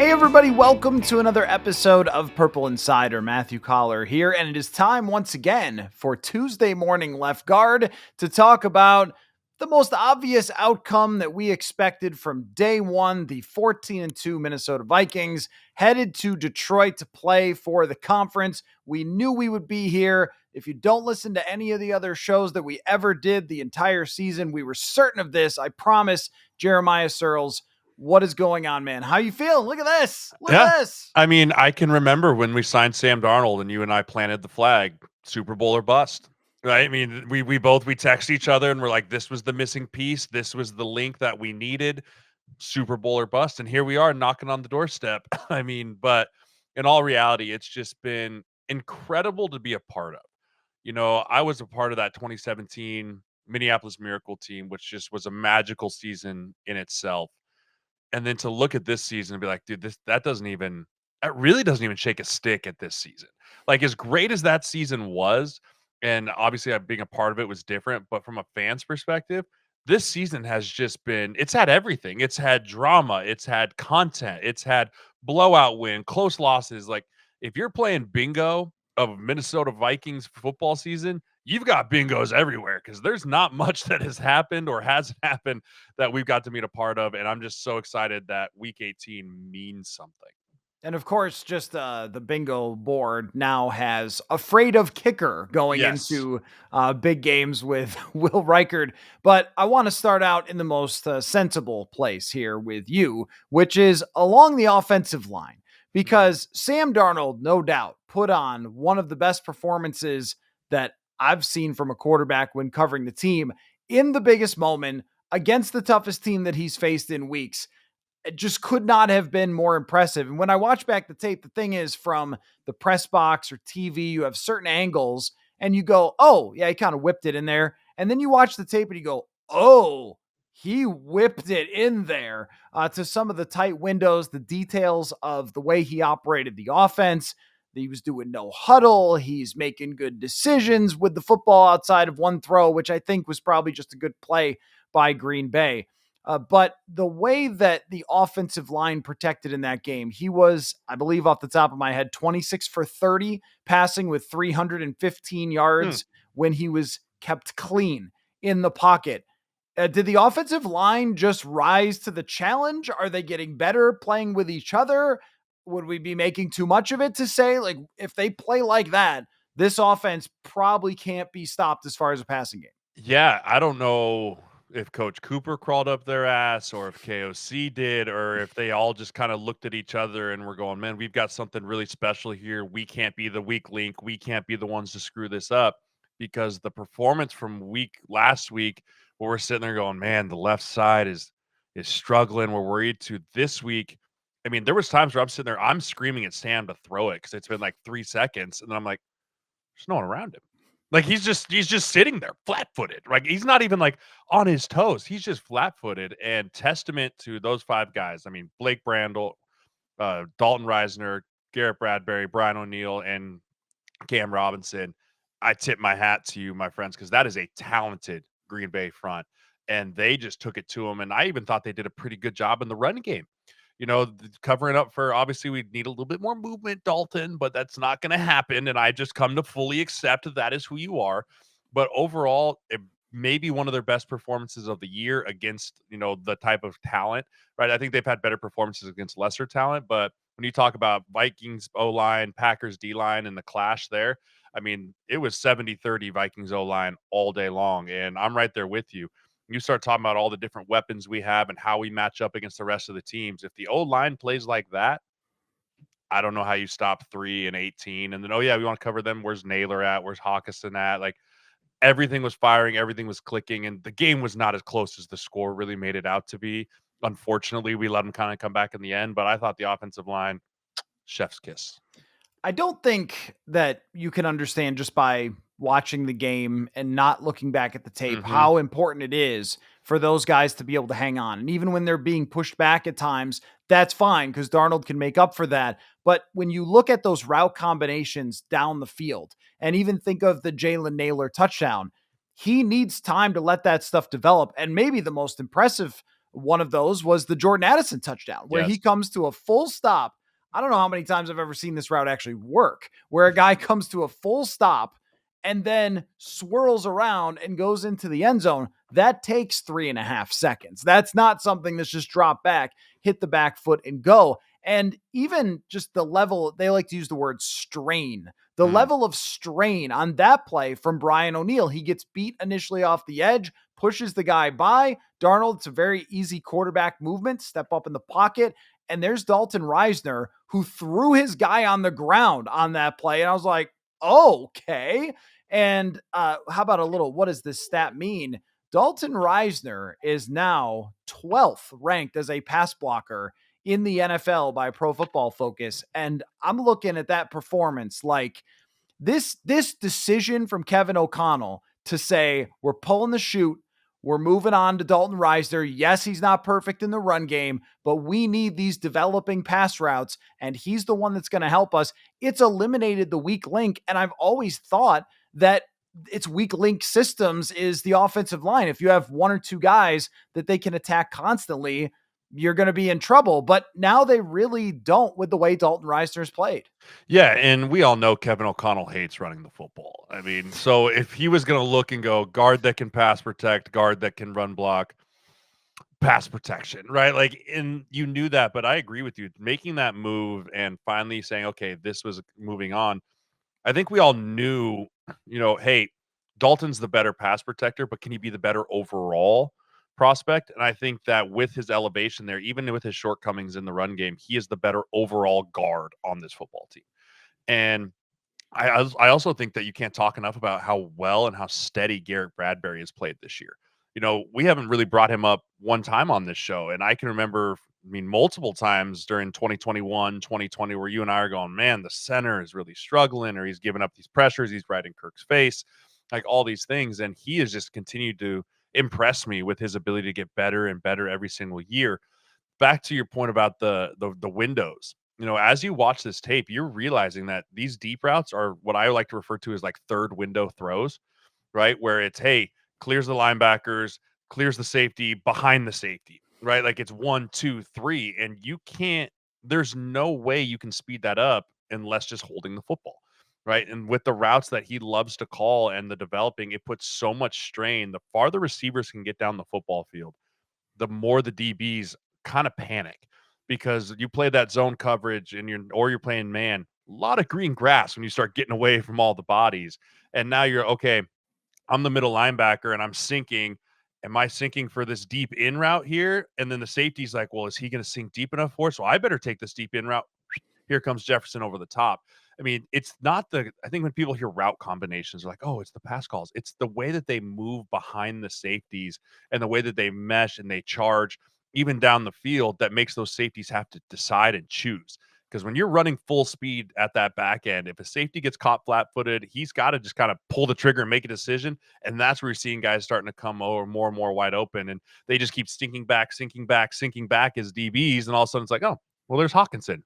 Hey everybody, welcome to another episode of Purple Insider. Matthew Coller here, and it is time once again for Tuesday Morning Left Guard to talk about the most obvious outcome that we expected from day one. The 14-2 Minnesota Vikings headed to Detroit to play for the conference. We knew we would be here. If you don't listen to any of the other shows that we ever did the entire season, we were certain of this. I promise. Jeremiah Sirles, what is going on, man? How you feeling? Look at this. Look Yeah. at this. I mean, I can remember when we signed Sam Darnold and you and I planted the flag, Super Bowl or bust. Right? I mean, we text each other and we're like, this was the missing piece. This was the link that we needed, Super Bowl or bust. And here we are knocking on the doorstep. I mean, but in all reality, it's just been incredible to be a part of. I was a part of that 2017 Minneapolis Miracle team, which just was a magical season in itself. And then to look at this season and be like, dude, that really doesn't even shake a stick at this season. Like, as great as that season was, and obviously being a part of it was different, but from a fan's perspective, this season has just it's had everything. It's had drama, it's had content, it's had blowout win, close losses. Like, if you're playing bingo of Minnesota Vikings football season, you've got bingos everywhere because there's not much that has happened or hasn't happened that we've got to be a part of. And I'm just so excited that week 18 means something. And of course, just the bingo board now has afraid of kicker going Yes. into big games with Will Reichard. But I want to start out in the most sensible place here with you, which is along the offensive line. Because Sam Darnold, no doubt, put on one of the best performances that I've seen from a quarterback when covering the team in the biggest moment against the toughest team that he's faced in weeks. It just could not have been more impressive. And when I watch back the tape, the thing is, from the press box or TV, you have certain angles and you go, oh, yeah, he kind of whipped it in there. And then you watch the tape and you go, oh, he whipped it in there, to some of the tight windows, the details of the way he operated the offense. He was doing no huddle. He's making good decisions with the football outside of one throw, which I think was probably just a good play by Green Bay. But the way that the offensive line protected in that game, he was, I believe off the top of my head, 26 for 30 passing with 315 yards when he was kept clean in the pocket. Did the offensive line just rise to the challenge? Are they getting better playing with each other? Would we be making too much of it to say, like, if they play like that, this offense probably can't be stopped as far as a passing game? Yeah, I don't know if Coach Cooper crawled up their ass or if KOC did, or if they all just kind of looked at each other and were going, man, we've got something really special here. We can't be the weak link. We can't be the ones to screw this up, because the performance from last week, where we're sitting there going, man, the left side is struggling. We're worried, to this week. I mean, there was times where I'm sitting there, I'm screaming at Sam to throw it because it's been like 3 seconds. And then I'm like, there's no one around him. Like, he's just sitting there flat-footed. Like, he's not even like on his toes. He's just flat-footed, and testament to those 5 guys. I mean, Blake Brandel, Dalton Ryner, Garrett Bradbury, Brian O'Neill, and Cam Robinson. I tip my hat to you, my friends, because that is a talented Green Bay front. And they just took it to him. And I even thought they did a pretty good job in the run game. Covering up for, obviously, we need a little bit more movement, Dalton, but that's not going to happen. And I just come to fully accept that is who you are. But overall, it may be one of their best performances of the year against, the type of talent, right? I think they've had better performances against lesser talent. But when you talk about Vikings O-line, Packers D-line, and the clash there, I mean, it was 70-30 Vikings O-line all day long. And I'm right there with you. You start talking about all the different weapons we have and how we match up against the rest of the teams. If the O-line plays like that, I don't know how you stop 3 and 18. And then, oh yeah, we want to cover them. Where's Naylor at? Where's Hawkinson at? Like, everything was firing, everything was clicking, and the game was not as close as the score really made it out to be. Unfortunately, we let them kind of come back in the end, but I thought the offensive line, chef's kiss. I don't think that you can understand just by watching the game and not looking back at the tape Mm-hmm. how important it is for those guys to be able to hang on. And even when they're being pushed back at times, that's fine because Darnold can make up for that. But when you look at those route combinations down the field and even think of the Jalen Naylor touchdown, he needs time to let that stuff develop. And maybe the most impressive One of those was the Jordan Addison touchdown, where he Yes. comes to a full stop. I don't know how many times I've ever seen this route actually work, where a guy comes to a full stop and then swirls around and goes into the end zone. That takes 3.5 seconds. That's not something that's just drop back, hit the back foot, and go. And even just the level, they like to use the word strain. The level of strain on that play from Brian O'Neill. He gets beat initially off the edge, pushes the guy by. Darnold, it's a very easy quarterback movement, step up in the pocket. And there's Dalton Ryner, who threw his guy on the ground on that play. And I was like, oh, okay. And how about a little, what does this stat mean? Dalton Ryner is now 12th ranked as a pass blocker in the NFL by Pro Football Focus. And I'm looking at that performance like this decision from Kevin O'Connell to say, we're pulling the chute, we're moving on to Dalton Ryner. Yes, he's not perfect in the run game, but we need these developing pass routes, and he's the one that's going to help us. It's eliminated the weak link, and I've always thought that its weak link systems is the offensive line. If you have one or two guys that they can attack constantly, you're going to be in trouble. But now they really don't with the way Dalton Ryner's played. Yeah, and we all know Kevin O'Connell hates running the football. I mean, so if he was going to look and go guard that can pass protect, guard that can run block, pass protection, right? Like, and you knew that, but I agree with you. Making that move and finally saying, okay, this was moving on. I think we all knew, hey, Dalton's the better pass protector, but can he be the better overall prospect? And I think that with his elevation there, even with his shortcomings in the run game, he is the better overall guard on this football team. And I also think that you can't talk enough about how well and how steady Garrett Bradbury has played this year. We haven't really brought him up one time on this show. And I can remember, multiple times during 2021, 2020, where you and I are going, man, the center is really struggling, or he's giving up these pressures. He's right in Kirk's face, like all these things. And he has just continued to impress me with his ability to get better and better every single year. Back to your point about the windows, as you watch this tape, you're realizing that these deep routes are what I like to refer to as like third window throws, right? Where it's, hey, clears the linebackers, clears the safety, behind the safety, right? Like it's 1, 2, 3, and there's no way you can speed that up unless just holding the football, right? And with the routes that he loves to call and the developing, it puts so much strain. The farther receivers can get down the football field, the more the DBs kind of panic, because you play that zone coverage and you're playing man, a lot of green grass when you start getting away from all the bodies. And now you're okay. I'm the middle linebacker and I'm sinking. Am I sinking for this deep in route here? And then the safety's like, well, is he going to sink deep enough for it? So I better take this deep in route. Here comes Jefferson over the top. I mean, it's not I think when people hear route combinations, they're like, oh, it's the pass calls. It's the way that they move behind the safeties and the way that they mesh and they charge even down the field that makes those safeties have to decide and choose. Because when you're running full speed at that back end, if a safety gets caught flat-footed, he's got to just kind of pull the trigger and make a decision. And that's where you're seeing guys starting to come over more and more wide open. And they just keep sinking back as DBs. And all of a sudden it's like, oh, well, there's Hawkinson,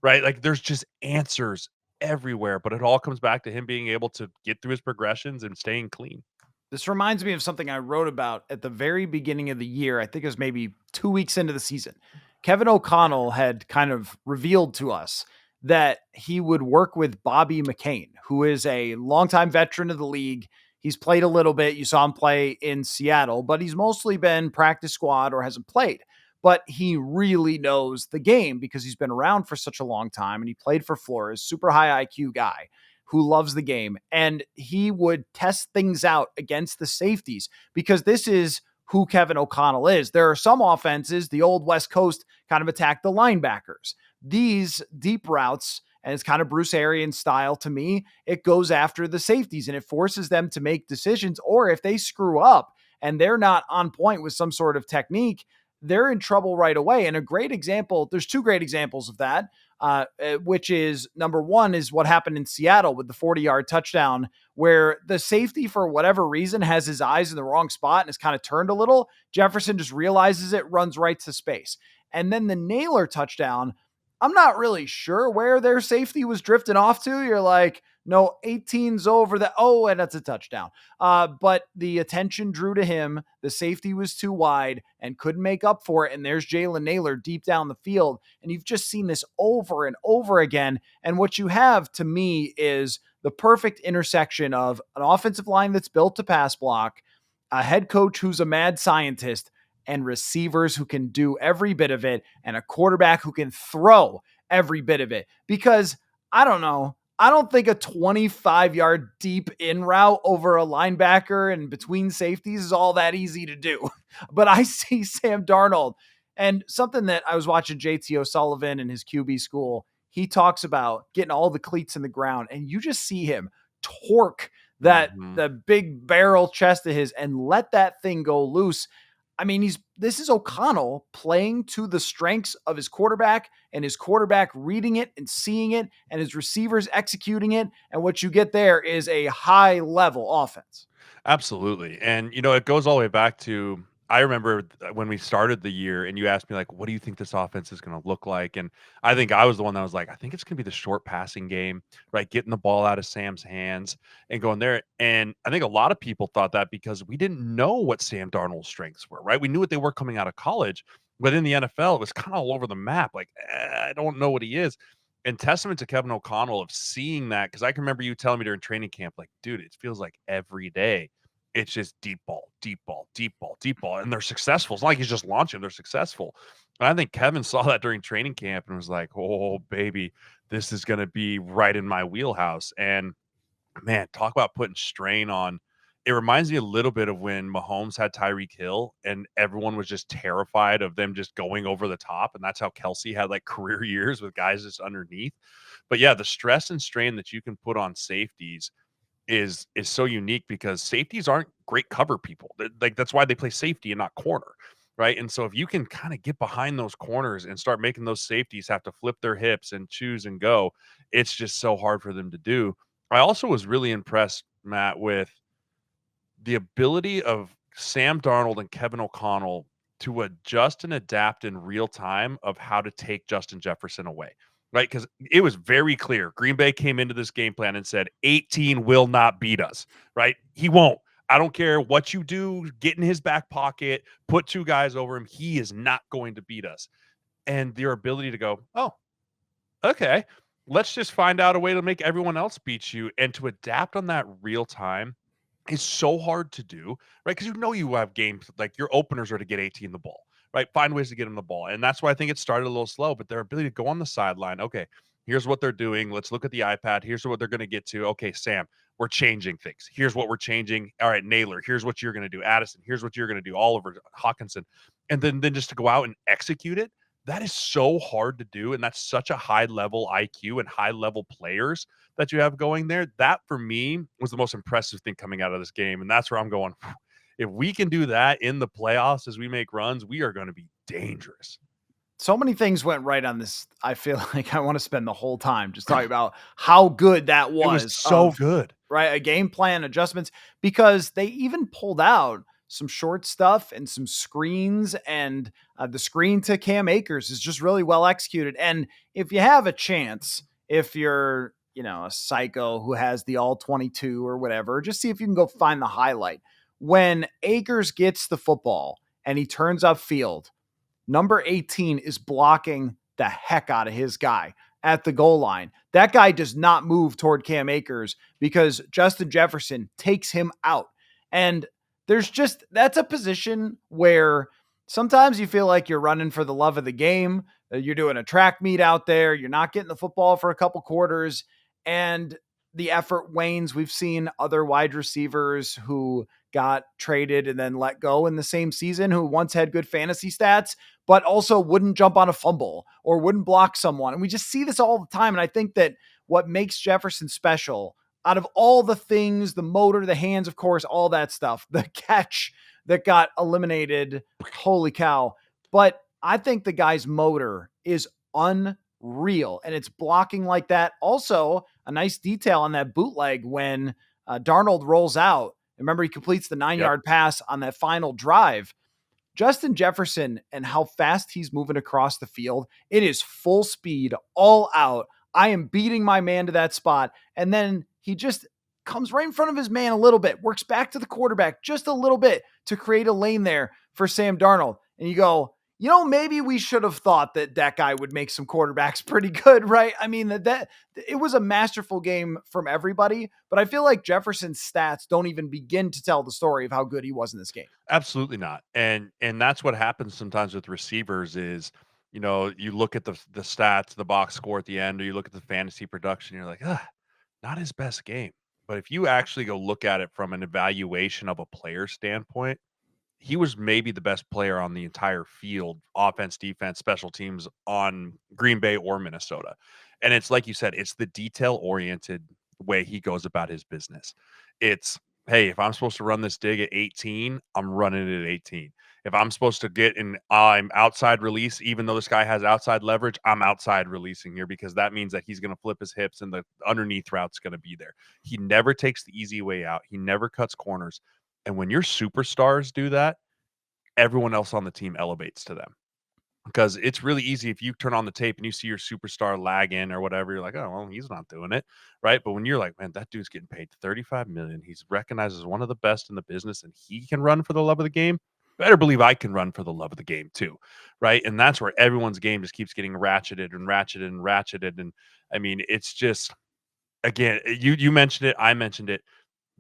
right? Like there's just answers everywhere, but it all comes back to him being able to get through his progressions and staying clean. This reminds me of something I wrote about at the very beginning of the year. I think it was maybe 2 weeks into the season. Kevin O'Connell had kind of revealed to us that he would work with Bobby McCain, who is a longtime veteran of the league. He's played a little bit. You saw him play in Seattle, but he's mostly been practice squad or hasn't played. But he really knows the game because he's been around for such a long time, and he played for Flores, super high IQ guy who loves the game. And he would test things out against the safeties because this is who Kevin O'Connell is. There are some offenses, the old West Coast kind of attack the linebackers. These deep routes, and it's kind of Bruce Arians style to me, it goes after the safeties and it forces them to make decisions. Or if they screw up and they're not on point with some sort of technique, they're in trouble right away. And a great example, there's two great examples of that, which is number one is what happened in Seattle with the 40-yard touchdown, where the safety, for whatever reason, has his eyes in the wrong spot and is kind of turned a little. Jefferson just realizes it, runs right to space. And then the Naylor touchdown, I'm not really sure where their safety was drifting off to. You're like, No, 18's over the, oh, and that's a touchdown. But the attention drew to him. The safety was too wide and couldn't make up for it. And there's Jalen Naylor deep down the field. And you've just seen this over and over again. And what you have to me is the perfect intersection of an offensive line that's built to pass block, a head coach who's a mad scientist, and receivers who can do every bit of it, and a quarterback who can throw every bit of it. Because I don't know, I don't think a 25-yard deep in route over a linebacker and between safeties is all that easy to do. But I see Sam Darnold, and something that I was watching JT O'Sullivan in his QB school, he talks about getting all the cleats in the ground, and you just see him torque that the big barrel chest of his and let that thing go loose. I mean, this is O'Connell playing to the strengths of his quarterback, and his quarterback reading it and seeing it, and his receivers executing it. And what you get there is a high level offense. Absolutely. And, it goes all the way back to, I remember when we started the year and you asked me, like, what do you think this offense is going to look like? And I think I was the one that was like, I think it's going to be the short passing game, right? Getting the ball out of Sam's hands and going there. And I think a lot of people thought that because we didn't know what Sam Darnold's strengths were, right? We knew what they were coming out of college, but in the NFL, it was kind of all over the map. Like, I don't know what he is. And testament to Kevin O'Connell of seeing that, because I can remember you telling me during training camp, like, dude, it feels like every day it's just deep ball, deep ball, deep ball, deep ball. And they're successful. It's not like he's just launching, they're successful. And I think Kevin saw that during training camp and was like, oh, baby, this is going to be right in my wheelhouse. And man, talk about putting strain on. It reminds me a little bit of when Mahomes had Tyreek Hill and everyone was just terrified of them just going over the top. And that's how Kelsey had like career years with guys just underneath. But yeah, the stress and strain that you can put on safeties is so unique because safeties aren't great cover people. Like that's why they play safety and not corner, right? And so if you can kind of get behind those corners and start making those safeties have to flip their hips and choose and go, it's just so hard for them to do. I also was really impressed, Matt, with the ability of Sam Darnold and Kevin O'Connell to adjust and adapt in real time of how to take Justin Jefferson away, right? Because it was very clear. Green Bay came into this game plan and said, 18 will not beat us, right? He won't. I don't care what you do, get in his back pocket, put two guys over him. He is not going to beat us. And their ability to go, oh, okay, let's just find out a way to make everyone else beat you and to adapt on that real time is so hard to do, right? Because you have games like your openers are to get 18 the ball, right? Find ways to get him the ball. And that's why I think it started a little slow, but their ability to go on the sideline, okay, here's what they're doing. Let's look at the iPad. Here's what they're going to get to. Okay, Sam, we're changing things. Here's what we're changing. All right, Naylor, here's what you're going to do. Addison, here's what you're going to do. Oliver, Hawkinson. And then just to go out and execute it, that is so hard to do. And that's such a high level IQ and high level players that you have going there. That for me was the most impressive thing coming out of this game. And that's where I'm going. If we can do that in the playoffs as we make runs, we are going to be dangerous. So many things went right on this. I feel like I want to spend the whole time just talking about how good that was. It was so good. Right? A game plan, adjustments, because they even pulled out some short stuff and some screens, and the screen to Cam Akers is just really well executed. And if you have a chance, if you're, a psycho who has the all 22 or whatever, just see if you can go find the highlight. When Akers gets the football and he turns upfield, number 18 is blocking the heck out of his guy at the goal line. That guy does not move toward Cam Akers because Justin Jefferson takes him out. And that's a position where sometimes you feel like you're running for the love of the game. You're doing a track meet out there. You're not getting the football for a couple quarters and the effort wanes. We've seen other wide receivers who got traded and then let go in the same season who once had good fantasy stats, but also wouldn't jump on a fumble or wouldn't block someone. And we just see this all the time. And I think that what makes Jefferson special out of all the things, the motor, the hands, of course, all that stuff, the catch that got eliminated, holy cow. But I think the guy's motor is unreal and it's blocking like that. Also, a nice detail on that bootleg when Darnold rolls out. Remember, he completes the 9-yard pass on that final drive. Justin Jefferson and how fast he's moving across the field. It is full speed, all out. I am beating my man to that spot. And then he just comes right in front of his man a little bit, works back to the quarterback just a little bit to create a lane there for Sam Darnold. And you go, maybe we should have thought that guy would make some quarterbacks pretty good, right? I mean, that it was a masterful game from everybody, but I feel like Jefferson's stats don't even begin to tell the story of how good he was in this game. Absolutely not. And that's what happens sometimes with receivers is, you look at the stats, the box score at the end, or you look at the fantasy production, you're like, not his best game. But if you actually go look at it from an evaluation of a player standpoint, he was maybe the best player on the entire field, offense, defense, special teams on Green Bay or Minnesota. And it's like you said, it's the detail oriented way he goes about his business. It's, hey, if I'm supposed to run this dig at 18, I'm running it at 18. If I'm supposed to get an I'm outside release, even though this guy has outside leverage, I'm outside releasing here because that means that he's going to flip his hips and the underneath route's going to be there. He never takes the easy way out. He never cuts corners. And when your superstars do that, everyone else on the team elevates to them. Because it's really easy if you turn on the tape and you see your superstar lagging or whatever, you're like, oh, well, he's not doing it. Right. But when you're like, man, that dude's getting paid 35 million. He's recognized as one of the best in the business and he can run for the love of the game. Better believe I can run for the love of the game too. Right. And that's where everyone's game just keeps getting ratcheted and ratcheted and ratcheted. And I mean, it's just, again, you mentioned it. I mentioned it.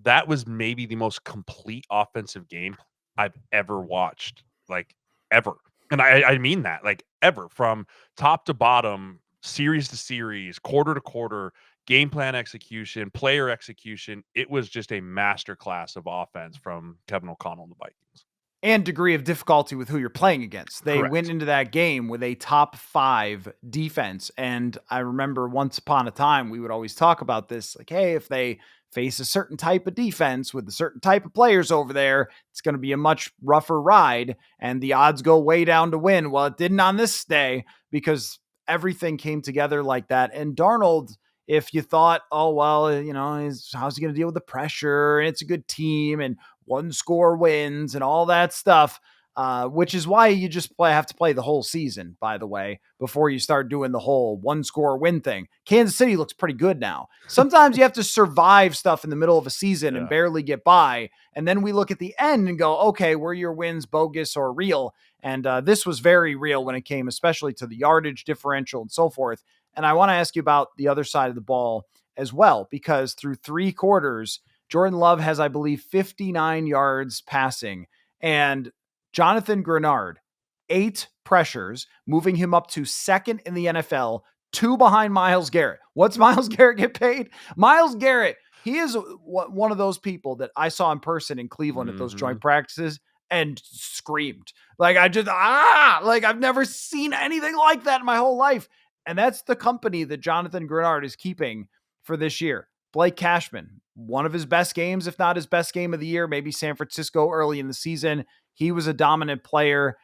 That was maybe the most complete offensive game I've ever watched, like, ever. And I mean that, like, ever, from top to bottom, series to series, quarter to quarter, game plan execution, player execution. It was just a masterclass of offense from Kevin O'Connell and the Vikings. And degree of difficulty with who you're playing against. They went Correct. into that game with a top 5 defense. And I remember once upon a time, we would always talk about this, like, hey, if they face a certain type of defense with a certain type of players over there, it's going to be a much rougher ride and the odds go way down to win. Well, it didn't on this day because everything came together like that. And Darnold, if you thought, oh, well, how's he going to deal with the pressure? And it's a good team and one score wins and all that stuff, which is why you just have to play the whole season, by the way, before you start doing the whole one score win thing. Kansas City looks pretty good now. Sometimes you have to survive stuff in the middle of a season and barely get by. And then we look at the end and go, okay, were your wins bogus or real? And this was very real when it came, especially to the yardage differential and so forth. And I want to ask you about the other side of the ball as well, because through 3 quarters, Jordan Love has, I believe, 59 yards passing. And Jonathan Grenard, 8 pressures, moving him up to second in the NFL, 2 behind Myles Garrett. What's Myles Garrett get paid? Myles Garrett, he is one of those people that I saw in person in Cleveland at those joint practices and screamed. Like, like I've never seen anything like that in my whole life. And that's the company that Jonathan Grenard is keeping for this year. Blake Cashman, one of his best games, if not his best game of the year, maybe San Francisco early in the season. He was a dominant player.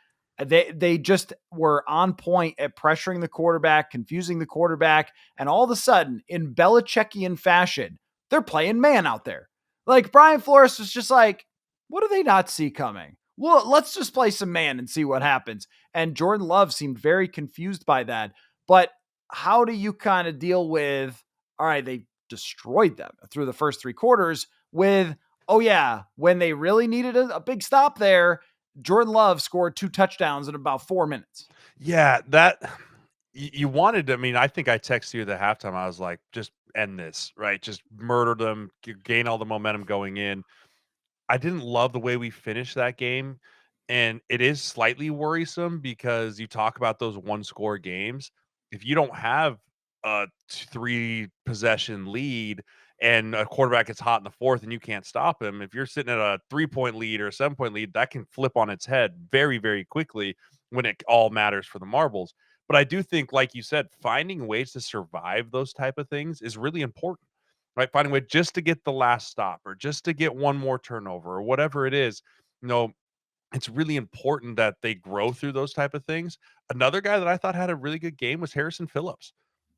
They just were on point at pressuring the quarterback, confusing the quarterback, and all of a sudden, in Belichickian fashion, they're playing man out there. Like, Brian Flores was just like, what do they not see coming? Well, let's just play some man and see what happens. And Jordan Love seemed very confused by that. But how do you kind of deal with, all right, they destroyed them through the first 3 quarters with, oh yeah, when they really needed a big stop there, Jordan Love scored 2 touchdowns in about 4 minutes. Yeah, that you wanted, I mean, I think I texted you at the halftime. I was like, just end this, right? Just murder them, gain all the momentum going in. I didn't love the way we finished that game, and it is slightly worrisome because you talk about those one-score games. If you don't have a 3 possession lead and a quarterback gets hot in the 4th and you can't stop him, if you're sitting at a 3-point lead or a 7-point lead, that can flip on its head very, very quickly when it all matters for the marbles. But I do think, like you said, finding ways to survive those type of things is really important. Right, finding a way just to get the last stop or just to get one more turnover or whatever it is. You know, it's really important that they grow through those type of things. Another guy that I thought had a really good game was Harrison Phillips.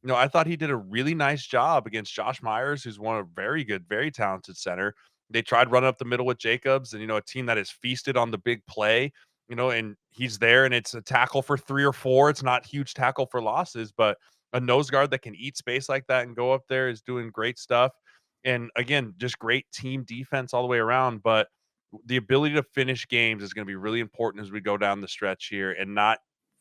I thought he did a really nice job against Josh Myers, who's one of very good, very talented center. They tried running up the middle with Jacobs and, a team that is feasted on the big play, and he's there and it's a tackle for 3 or 4. It's not huge tackle for losses, but a nose guard that can eat space like that and go up there is doing great stuff. And again, just great team defense all the way around. But the ability to finish games is going to be really important as we go down the stretch here and not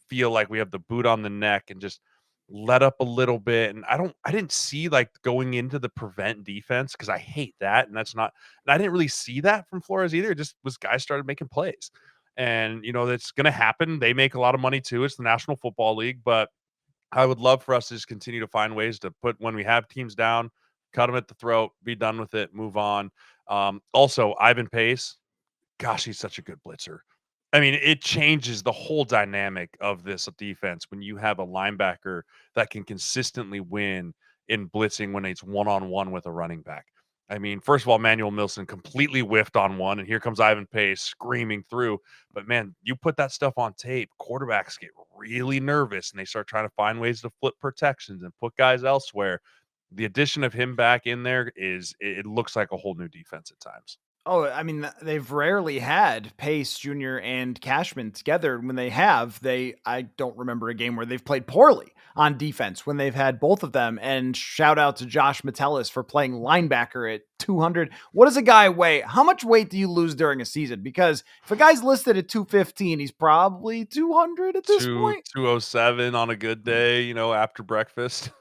feel like we have the boot on the neck and just let up a little bit. And I didn't see like going into the prevent defense because I hate that. And I didn't really see that from Flores either. It just was guys started making plays. And, that's going to happen. They make a lot of money too. It's the National Football League. But I would love for us to just continue to find ways to put when we have teams down, cut them at the throat, be done with it, move on. Also, Ivan Pace, gosh, he's such a good blitzer. I mean, it changes the whole dynamic of this defense when you have a linebacker that can consistently win in blitzing when it's one-on-one with a running back. I mean, first of all, Manuel Milson completely whiffed on one, and here comes Ivan Pace screaming through. But man, you put that stuff on tape, quarterbacks get really nervous and they start trying to find ways to flip protections and put guys elsewhere. The addition of him back in there it looks like a whole new defense at times. Oh, I mean, they've rarely had Pace Jr. and Cashman together. When they have, I don't remember a game where they've played poorly on defense when they've had both of them. And shout out to Josh Metellus for playing linebacker at 200. What does a guy weigh? How much weight do you lose during a season? Because if a guy's listed at 215, he's probably 200 at this point. 207 on a good day, after breakfast.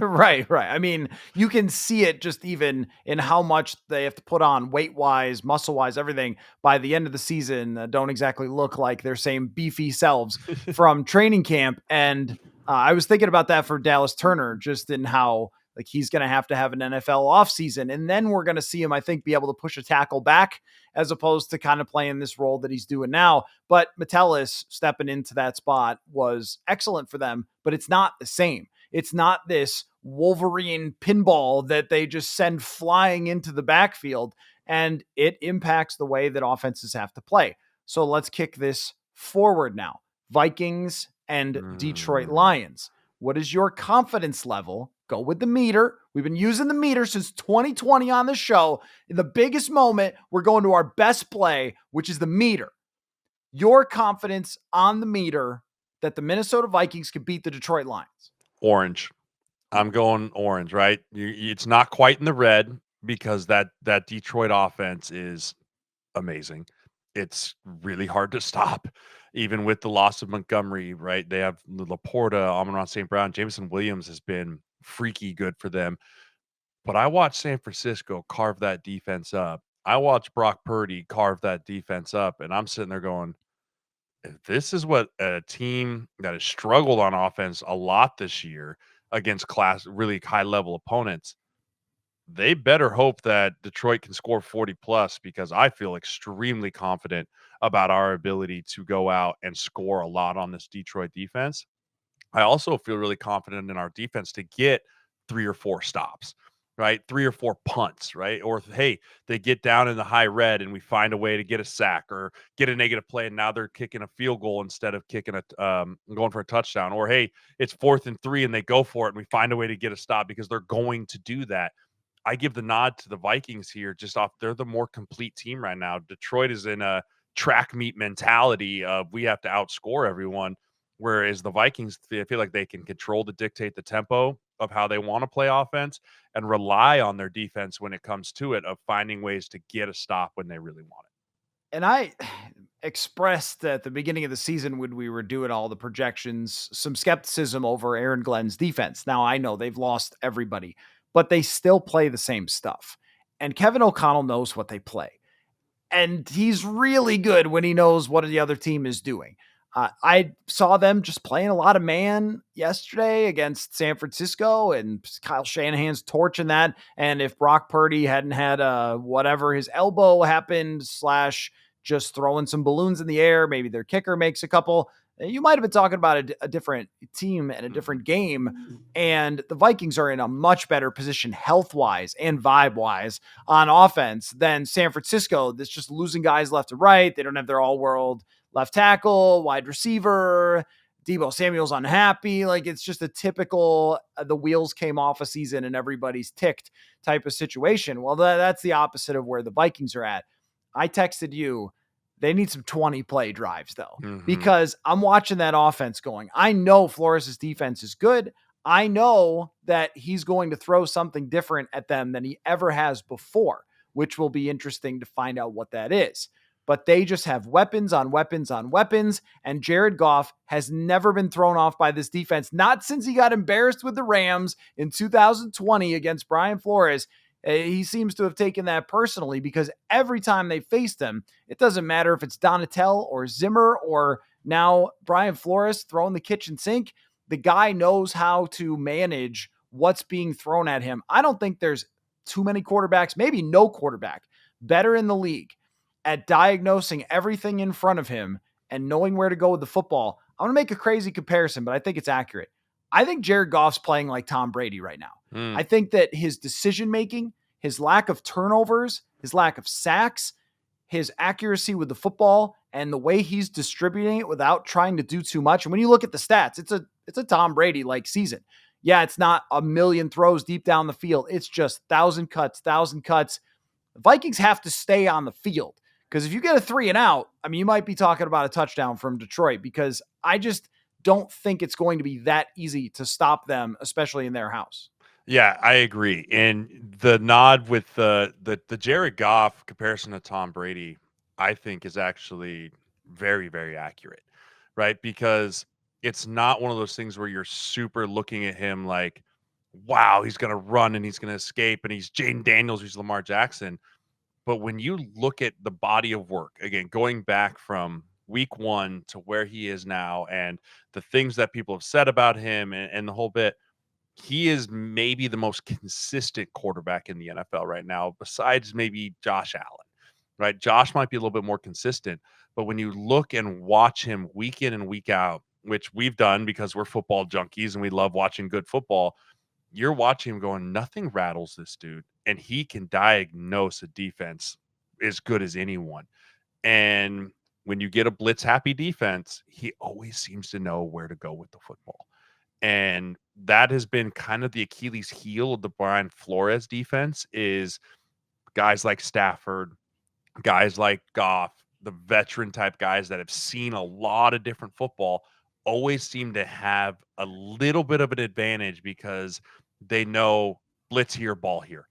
Right. I mean, you can see it just even in how much they have to put on weight wise, muscle wise, everything by the end of the season. Don't exactly look like their same beefy selves from training camp. And I was thinking about that for Dallas Turner, just in how like he's going to have an NFL offseason. And then we're going to see him, I think, be able to push a tackle back as opposed to kind of playing this role that he's doing now. But Metellus stepping into that spot was excellent for them, but it's not the same. It's not this Wolverine pinball that they just send flying into the backfield, and it impacts the way that offenses have to play. So let's kick this forward now. Vikings and Detroit Lions. What is your confidence level? Go with the meter. We've been using the meter since 2020 on the show. In the biggest moment, we're going to our best play, which is the meter. Your confidence on the meter that the Minnesota Vikings could beat the Detroit Lions. Orange. I'm going orange, right? It's not quite in the red because that Detroit offense is amazing. It's really hard to stop, even with the loss of Montgomery, right? They have Laporta, Amon-Ra St. Brown, Jameson Williams has been freaky good for them. But I watched San Francisco carve that defense up. I watched Brock Purdy carve that defense up, and I'm sitting there going, if this is what a team that has struggled on offense a lot this year against really high level opponents, they better hope that Detroit can score 40 plus because I feel extremely confident about our ability to go out and score a lot on this Detroit defense. I also feel really confident in our defense to get 3 or 4 stops, right? 3 or 4 punts, right? Or hey, they get down in the high red and we find a way to get a sack or get a negative play and now they're kicking a field goal instead of kicking going for a touchdown. Or hey, it's 4th and 3 and they go for it and we find a way to get a stop because they're going to do that. I give the nod to the Vikings here they're the more complete team right now. Detroit is in a track meet mentality of we have to outscore everyone. Whereas the Vikings, I feel like they can control to dictate the tempo of how they want to play offense and rely on their defense when it comes to it of finding ways to get a stop when they really want it. And I expressed at the beginning of the season when we were doing all the projections, some skepticism over Aaron Glenn's defense. Now I know they've lost everybody, but they still play the same stuff. And Kevin O'Connell knows what they play. And he's really good when he knows what the other team is doing. I saw them just playing a lot of man yesterday against San Francisco, and Kyle Shanahan's torching that. And if Brock Purdy hadn't had whatever his elbow happened / just throwing some balloons in the air, maybe their kicker makes a couple, you might have been talking about a different team and a different game. And the Vikings are in a much better position health-wise and vibe-wise on offense than San Francisco that's just losing guys left and right. They don't have their all-world left tackle, wide receiver. Deebo Samuel's unhappy. Like it's just a typical the wheels came off a season and everybody's ticked type of situation. Well, that's the opposite of where the Vikings are at. I texted you, they need some 20 play drives though, because I'm watching that offense going. I know Flores' defense is good. I know that he's going to throw something different at them than he ever has before, which will be interesting to find out what that is. But they just have weapons on weapons on weapons. And Jared Goff has never been thrown off by this defense, not since he got embarrassed with the Rams in 2020 against Brian Flores. He seems to have taken that personally because every time they faced him, it doesn't matter if it's Donatel or Zimmer or now Brian Flores throwing the kitchen sink. The guy knows how to manage what's being thrown at him. I don't think there's too many quarterbacks, maybe no quarterback, better in the league at diagnosing everything in front of him and knowing where to go with the football. I'm going to make a crazy comparison, but I think it's accurate. I think Jared Goff's playing like Tom Brady right now. I think that his decision-making, his lack of turnovers, his lack of sacks, his accuracy with the football, and the way he's distributing it without trying to do too much. And when you look at the stats, it's a Tom Brady-like season. Yeah, it's not a million throws deep down the field. It's just 1,000 cuts. The Vikings have to stay on the field because if you get a 3 and out, I mean, you might be talking about a touchdown from Detroit because I just don't think it's going to be that easy to stop them, especially in their house. Yeah, I agree. And the nod with the Jared Goff comparison to Tom Brady, I think is actually very, very accurate, right? Because it's not one of those things where you're super looking at him like, wow, he's going to run and he's going to escape and he's Jaden Daniels, he's Lamar Jackson. But when you look at the body of work, again, going back from week one to where he is now and the things that people have said about him and the whole bit, he is maybe the most consistent quarterback in the NFL right now, besides maybe Josh Allen, right? Josh might be a little bit more consistent, but when you look and watch him week in and week out, which we've done because we're football junkies and we love watching good football, you're watching him going, nothing rattles this dude, and he can diagnose a defense as good as anyone. And when you get a blitz happy defense, he always seems to know where to go with the football. And that has been kind of the Achilles heel of the Brian Flores defense is guys like Stafford, guys like Goff, the veteran type guys that have seen a lot of different football always seem to have a little bit of an advantage because they know blitz here, ball here,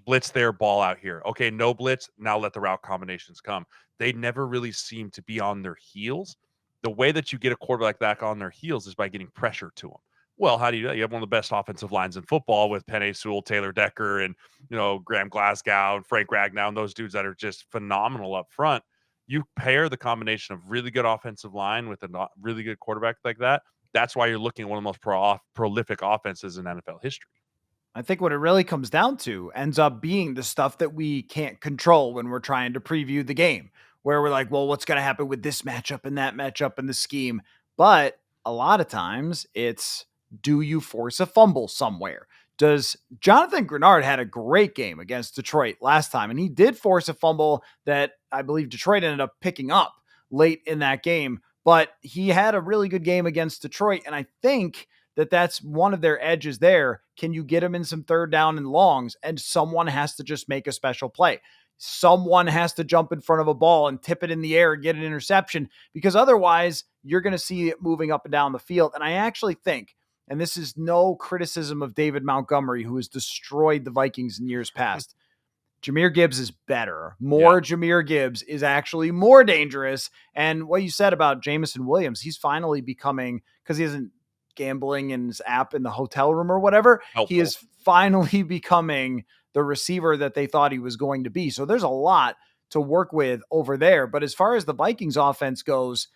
blitz there, ball out here. Okay, no blitz. Now let the route combinations come. They never really seem to be on their heels. The way that you get a quarterback back on their heels is by getting pressure to them. Well, how do you do that? You have one of the best offensive lines in football with Penei Sewell, Taylor Decker, and Graham Glasgow and Frank Ragnow and those dudes that are just phenomenal up front. You pair the combination of really good offensive line with a really good quarterback like that. That's why you're looking at one of the most prolific offenses in NFL history. I think what it really comes down to ends up being the stuff that we can't control when we're trying to preview the game, where we're like, well, what's going to happen with this matchup and that matchup and the scheme? But a lot of times it's, do you force a fumble somewhere? Does Jonathan Grenard had a great game against Detroit last time, and he did force a fumble that I believe Detroit ended up picking up late in that game, but he had a really good game against Detroit. And I think that's one of their edges there. Can you get them in some third down and longs? And someone has to just make a special play. Someone has to jump in front of a ball and tip it in the air and get an interception, because otherwise you're going to see it moving up and down the field. And I actually think, and this is no criticism of David Montgomery, who has destroyed the Vikings in years past, Jahmyr Gibbs is better. Jahmyr Gibbs is actually more dangerous. And what you said about Jameson Williams, he's finally becoming, because he isn't gambling in his app in the hotel room or whatever, he is finally becoming the receiver that they thought he was going to be. So there's a lot to work with over there. But as far as the Vikings offense goes,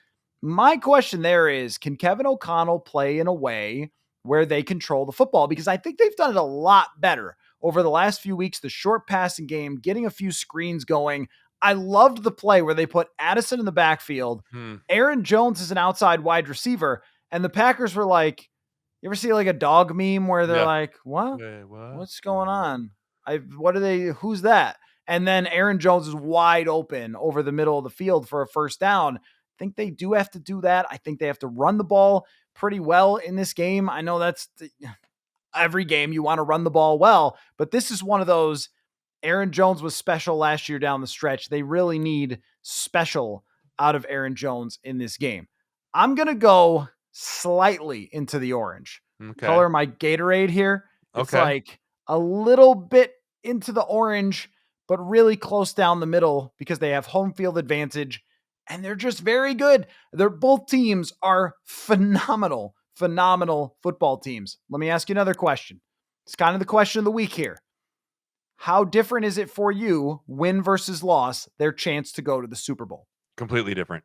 my question there is, can Kevin O'Connell play in a way where they control the football? Because I think they've done it a lot better over the last few weeks, the short passing game, getting a few screens going. I loved the play where they put Addison in the backfield. Aaron Jones is an outside wide receiver. And the Packers were like, you ever see like a dog meme where they're like, what? What's going on? Who's that? And then Aaron Jones is wide open over the middle of the field for a first down. I think they do have to do that. I think they have to run the ball pretty well in this game. I know every game you want to run the ball well, but this is one of those. Aaron Jones was special last year down the stretch. They really need special out of Aaron Jones in this game. I'm going to go slightly into the orange Okay. color my Gatorade here. It's Okay. like a little bit into the orange, but really close down the middle because they have home field advantage and they're just very good. They're both teams are phenomenal, phenomenal football teams. Let me ask you another question. It's kind of the question of the week here. How different is it for you, win versus loss, their chance to go to the Super Bowl? Completely different.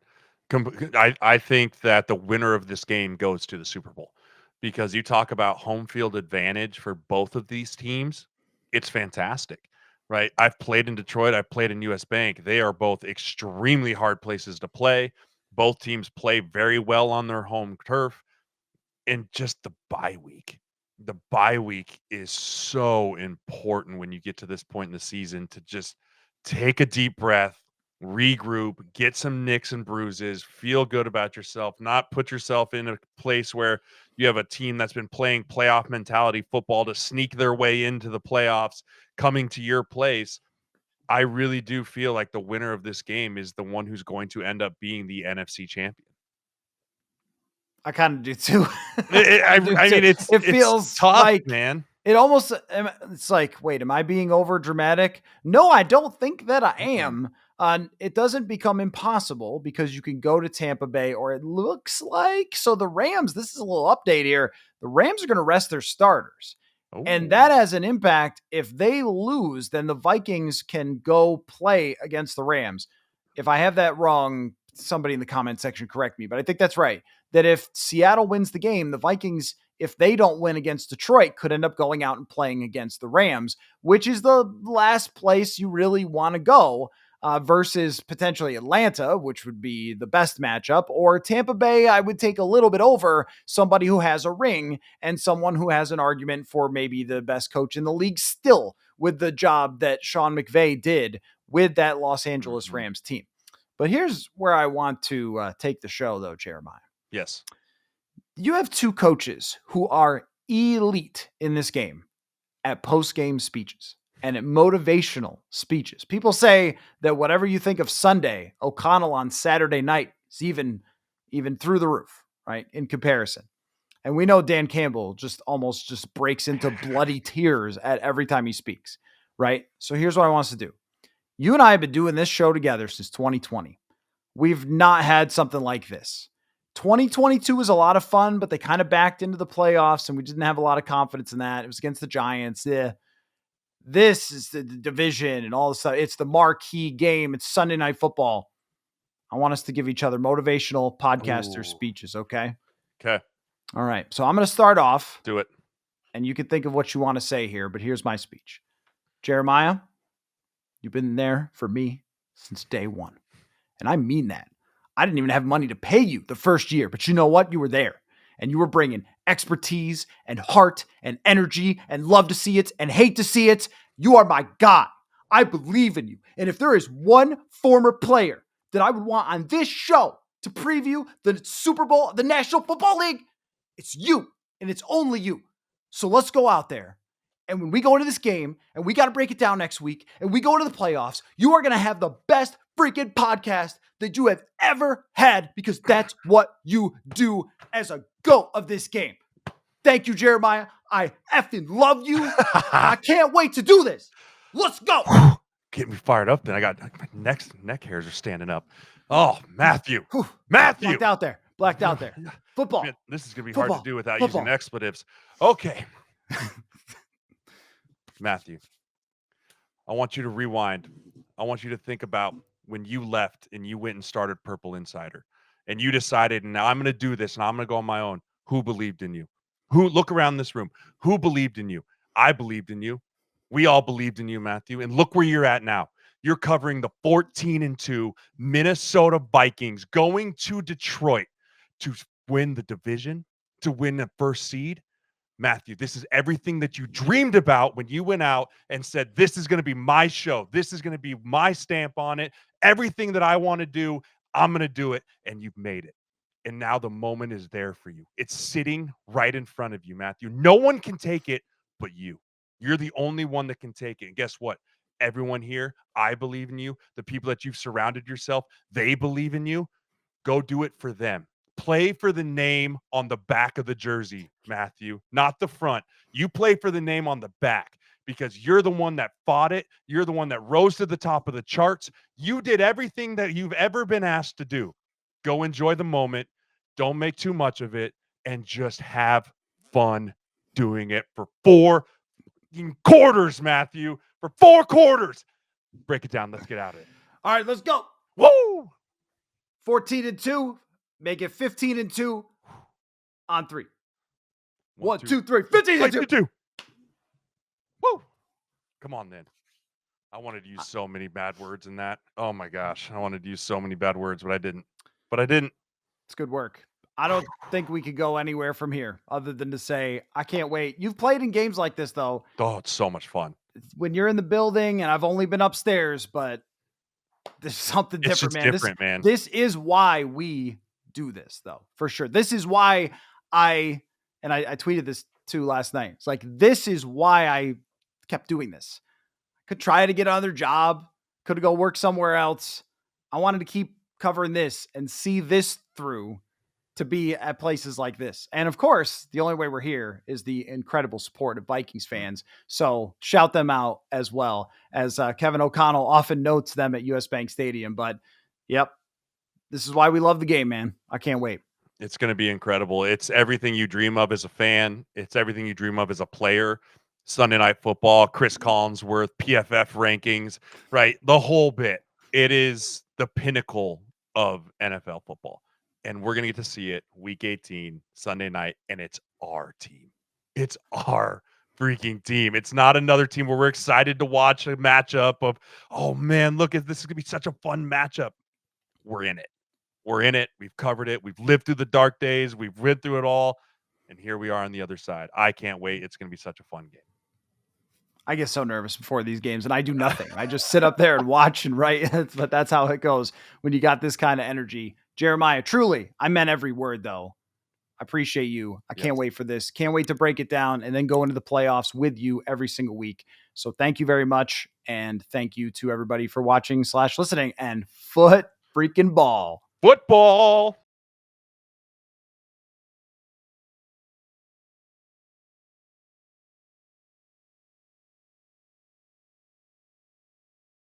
I think that the winner of this game goes to the Super Bowl because you talk about home field advantage for both of these teams. It's fantastic, right? I've played in Detroit. I've played in US Bank. They are both extremely hard places to play. Both teams play very well on their home turf. And just the bye week. The bye week is so important when you get to this point in the season to just take a deep breath, regroup, get some nicks and bruises, feel good about yourself, not put yourself in a place where you have a team that's been playing playoff mentality football to sneak their way into the playoffs coming to your place. I really do feel like the winner of this game is the one who's going to end up being the NFC champion. I kind of do too. I do I too. mean, it's It it's feels tough, like man. it almost, it's like, wait, am I being over dramatic? No, I don't think that I Mm-mm. am. It doesn't become impossible because you can go to Tampa Bay, or it looks like. So the Rams, this is a little update here. The Rams are going to rest their starters. And that Oh, has an impact. If they lose, then the Vikings can go play against the Rams. If I have that wrong, somebody in the comment section correct me, but I think that's right. That if Seattle wins the game, the Vikings, if they don't win against Detroit, could end up going out and playing against the Rams, which is the last place you really want to go. Versus potentially Atlanta, which would be the best matchup, or Tampa Bay, I would take a little bit over somebody who has a ring and someone who has an argument for maybe the best coach in the league still with the job that Sean McVay did with that Los Angeles mhm. Rams team. But here's where I want to take the show, though, Jeremiah. Yes. You have two coaches who are elite in this game at post-game speeches and at motivational speeches. People say that whatever you think of Sunday, O'Connell on Saturday night is even through the roof, right? In comparison. And we know Dan Campbell just almost just breaks into bloody tears at every time he speaks, right? So here's what I want us to do. You and I have been doing this show together since 2020. We've not had something like this. 2022 was a lot of fun, but they kind of backed into the playoffs and we didn't have a lot of confidence in that. It was against the Giants. Yeah. This is the division and all this stuff. It's the marquee game. It's Sunday Night Football. I want us to give each other motivational podcaster Ooh. speeches, okay? Okay. All right. So I'm going to start off Do it. and you can think of what you want to say here, but here's my speech. Jeremiah, you've been there for me since day one. And I mean that. I didn't even have money to pay you the first year, but you know what? You were there and you were bringing expertise and heart and energy and love to see it and hate to see it. You are my guy. I believe in you. And if there is one former player that I would want on this show to preview the Super Bowl, the National Football League, it's you and it's only you. So let's go out there. And when we go into this game and we got to break it down next week and we go into the playoffs, you are going to have the best freaking podcast that you have ever had because that's what you do as a GOAT of this game. Thank you, Jeremiah. I effing love you. I can't wait to do this. Let's go. Get me fired up. Then I got my neck hairs are standing up. Oh, Matthew. Whew. Matthew. Blacked out there. Blacked out there. Football. Man, this is gonna be hard Football. to do without Football. using expletives. Okay. Matthew, I want you to rewind. I want you to think about when you left and you went and started Purple Insider and you decided, now I'm going to do this and I'm going to go on my own. Who believed in you? Who, look around this room. Who believed in you? I believed in you. We all believed in you, Matthew. And look where you're at now. You're covering the 14-2 Minnesota Vikings, going to Detroit to win the division, to win the first seed. Matthew, this is everything that you dreamed about when you went out and said, this is going to be my show. This is going to be my stamp on it. Everything that I want to do, I'm going to do it. And you've made it. And now the moment is there for you. It's sitting right in front of you, Matthew. No one can take it but you. You're the only one that can take it. And guess what? Everyone here, I believe in you. The people that you've surrounded yourself, they believe in you. Go do it for them. play for the name on the back of the jersey, Matthew, not the front. You play for the name on the back because you're the one that fought it. You're the one that rose to the top of the charts. You did everything that you've ever been asked to do. Go enjoy the moment. Don't make too much of it and just have fun doing it for 4 quarters, Matthew. For 4 quarters. Break it down. Let's get out of it. All right, let's go. Woo! 14-2. Make it 15-2 on 3. 1, 2, 3. 15-2. 15-2. Woo! Come on, then. I wanted to use so many bad words in that. Oh my gosh. I wanted to use so many bad words, but I didn't. It's good work. I don't think we could go anywhere from here other than to say, I can't wait. You've played in games like this, though. Oh, it's so much fun. When you're in the building, and I've only been upstairs, but there's something It's different, just man. different, man. This is why we do this, though, for sure. This is why I tweeted this too last night. It's like, this is why I kept doing this. Could try to get another job. Could go work somewhere else. I wanted to keep covering this and see this through to be at places like this. And of course, the only way we're here is the incredible support of Vikings fans. So shout them out as well, as Kevin O'Connell often notes them at US Bank Stadium. But yep, this is why we love the game, man. I can't wait. It's going to be incredible. It's everything you dream of as a fan. It's everything you dream of as a player. Sunday Night Football, Chris Collinsworth, PFF rankings, right? The whole bit. It is the pinnacle of NFL football. And we're going to get to see it week 18, Sunday night, and it's our team. It's our freaking team. It's not another team where we're excited to watch a matchup of, oh man, look at this is going to be such a fun matchup. We're in it. We're in it. We've covered it. We've lived through the dark days. We've rid through it all. And here we are on the other side. I can't wait. It's going to be such a fun game. I get so nervous before these games, and I do nothing. I just sit up there and watch and write, but that's how it goes when you got this kind of energy. Jeremiah, truly, I meant every word, though. I appreciate you. I can't wait for this. Can't wait to break it down and then go into the playoffs with you every single week. So thank you very much, and thank you to everybody for watching / listening, and foot freaking ball. Football.